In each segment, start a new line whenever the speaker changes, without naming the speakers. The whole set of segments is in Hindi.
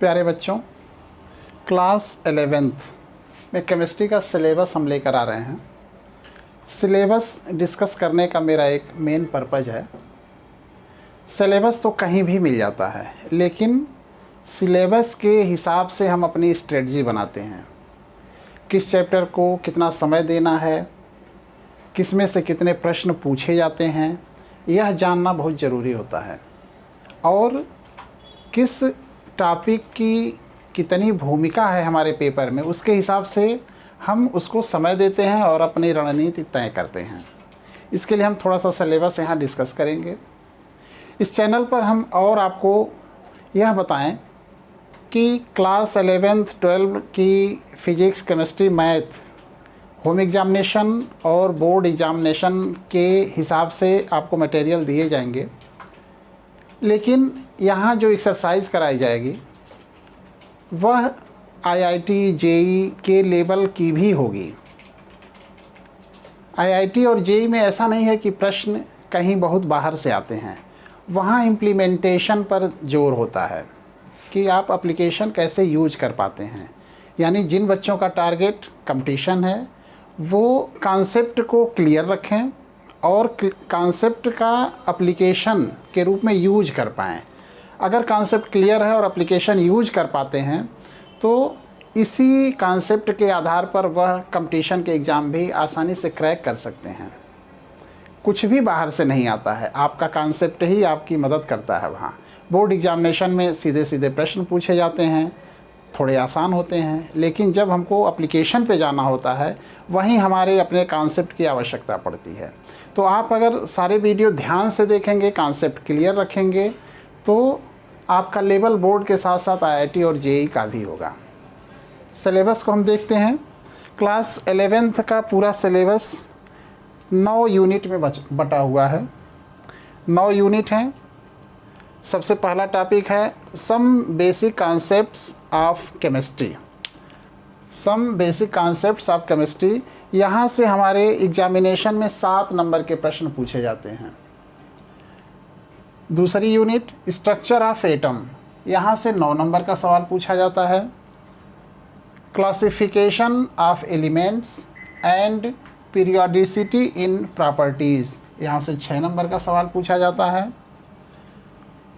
प्यारे बच्चों, क्लास 11th में केमिस्ट्री का सिलेबस हम लेकर आ रहे हैं। सिलेबस डिस्कस करने का मेरा एक मेन पर्पज़ है। सिलेबस तो कहीं भी मिल जाता है, लेकिन सिलेबस के हिसाब से हम अपनी स्ट्रेटजी बनाते हैं। किस चैप्टर को कितना समय देना है, किस में से कितने प्रश्न पूछे जाते हैं, यह जानना बहुत ज़रूरी होता है। और किस टॉपिक की कितनी भूमिका है हमारे पेपर में, उसके हिसाब से हम उसको समय देते हैं और अपनी रणनीति तय करते हैं। इसके लिए हम थोड़ा सा सिलेबस यहाँ डिस्कस करेंगे। इस चैनल पर हम और आपको यह बताएं कि क्लास 11th 12 की physics, chemistry, math home examination और बोर्ड एग्ज़ामिनेशन के हिसाब से आपको मटेरियल दिए जाएंगे, लेकिन यहाँ जो एक्सरसाइज कराई जाएगी वह आईआईटी, जेई के लेवल की भी होगी। आईआईटी और जेई में ऐसा नहीं है कि प्रश्न कहीं बहुत बाहर से आते हैं, वहाँ इम्प्लीमेंटेशन पर जोर होता है कि आप एप्लीकेशन कैसे यूज कर पाते हैं। यानी जिन बच्चों का टारगेट कंपटीशन है वो कॉन्सेप्ट को क्लियर रखें और कॉन्सेप्ट का एप्लीकेशन के रूप में यूज कर पाएँ। अगर कॉन्सेप्ट क्लियर है और एप्लीकेशन यूज कर पाते हैं तो इसी कॉन्सेप्ट के आधार पर वह कंपटीशन के एग्ज़ाम भी आसानी से क्रैक कर सकते हैं। कुछ भी बाहर से नहीं आता है, आपका कॉन्सेप्ट ही आपकी मदद करता है। वहाँ बोर्ड एग्ज़ामिनेशन में सीधे सीधे प्रश्न पूछे जाते हैं, थोड़े आसान होते हैं, लेकिन जब हमको एप्लीकेशन पे जाना होता है वहीं हमारे अपने कॉन्सेप्ट की आवश्यकता पड़ती है। तो आप अगर सारे वीडियो ध्यान से देखेंगे, कॉन्सेप्ट क्लियर रखेंगे, तो आपका लेवल बोर्ड के साथ साथ आईआईटी और जेई का भी होगा। सिलेबस को हम देखते हैं। क्लास 11th का पूरा सिलेबस 9 यूनिट में बटा हुआ है। 9 यूनिट हैं। सबसे पहला टॉपिक है some basic concepts of chemistry. Some basic concepts of chemistry, यहाँ से हमारे एग्जामिनेशन में 7 नंबर के प्रश्न पूछे जाते हैं। दूसरी यूनिट स्ट्रक्चर ऑफ एटम, यहाँ से 9 नंबर का सवाल पूछा जाता है। Classification of elements and periodicity in properties, यहाँ से 6 नंबर का सवाल पूछा जाता है।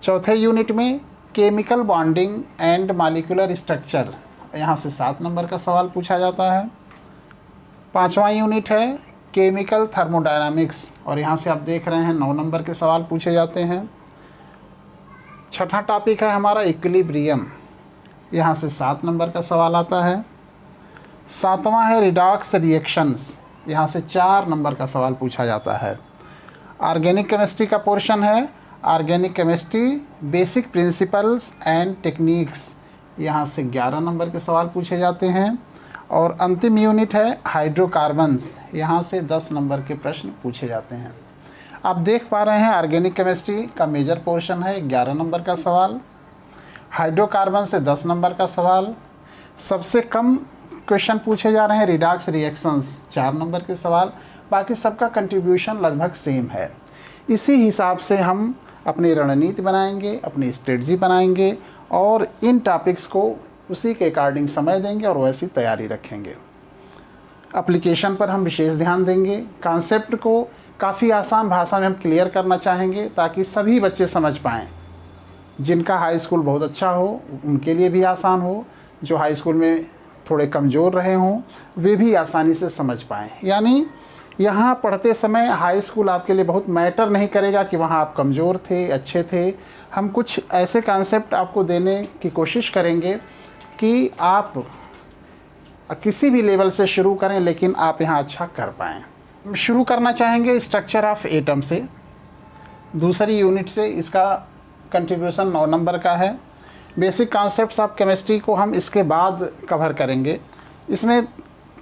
चौथे यूनिट में chemical bonding and molecular structure, यहाँ से 7 नंबर का सवाल पूछा जाता है। 5वां यूनिट है केमिकल थर्मोडायनामिक्स, और यहाँ से आप देख रहे हैं 9 नंबर के सवाल पूछे जाते हैं। छठा टॉपिक है हमारा इक्विलिब्रियम, यहाँ से 7 नंबर का सवाल आता है। 7वां है रिडॉक्स रिएक्शंस, यहाँ से 4 नंबर का सवाल पूछा जाता है। ऑर्गेनिक केमिस्ट्री का पोर्शन है organic chemistry basic principles and techniques, यहाँ से 11 नंबर के सवाल पूछे जाते हैं। और अंतिम यूनिट है हाइड्रोकार्बन्स, यहाँ से 10 नंबर के प्रश्न पूछे जाते हैं। आप देख पा रहे हैं ऑर्गेनिक केमिस्ट्री का मेजर पोर्शन है 11 नंबर का सवाल, हाइड्रोकार्बन से 10 नंबर का सवाल। सबसे कम क्वेश्चन पूछे जा रहे हैं रिडॉक्स रिएक्शंस, 4 नंबर के सवाल। बाकी सबका कंट्रीब्यूशन लगभग सेम है। इसी हिसाब से हम अपनी रणनीति बनाएंगे, अपनी स्ट्रेटजी बनाएंगे और इन टॉपिक्स को उसी के अकॉर्डिंग समय देंगे और वैसी तैयारी रखेंगे। एप्लीकेशन पर हम विशेष ध्यान देंगे। कॉन्सेप्ट को काफ़ी आसान भाषा में हम क्लियर करना चाहेंगे ताकि सभी बच्चे समझ पाएँ। जिनका हाई स्कूल बहुत अच्छा हो उनके लिए भी आसान हो, जो हाई स्कूल में थोड़े कमज़ोर रहे हों वे भी आसानी से समझ पाएँ। यानी यहाँ पढ़ते समय हाई स्कूल आपके लिए बहुत मैटर नहीं करेगा कि वहाँ आप कमज़ोर थे, अच्छे थे। हम कुछ ऐसे कॉन्सेप्ट आपको देने की कोशिश करेंगे कि आप किसी भी लेवल से शुरू करें, लेकिन आप यहाँ अच्छा कर पाएँ। शुरू करना चाहेंगे स्ट्रक्चर ऑफ एटम से, दूसरी यूनिट से। इसका कंट्रीब्यूशन 9 नंबर का है। बेसिक कॉन्सेप्ट्स ऑफ केमिस्ट्री को हम इसके बाद कवर करेंगे। इसमें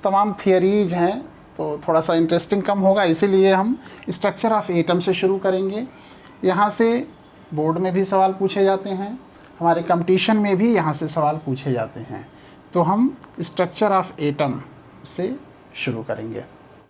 तमाम थियरीज हैं तो थोड़ा सा इंटरेस्टिंग कम होगा, इसीलिए हम स्ट्रक्चर ऑफ एटम से शुरू करेंगे। यहाँ से बोर्ड में भी सवाल पूछे जाते हैं, हमारे कंपटीशन में भी यहाँ से सवाल पूछे जाते हैं। तो हम स्ट्रक्चर ऑफ एटम से शुरू करेंगे।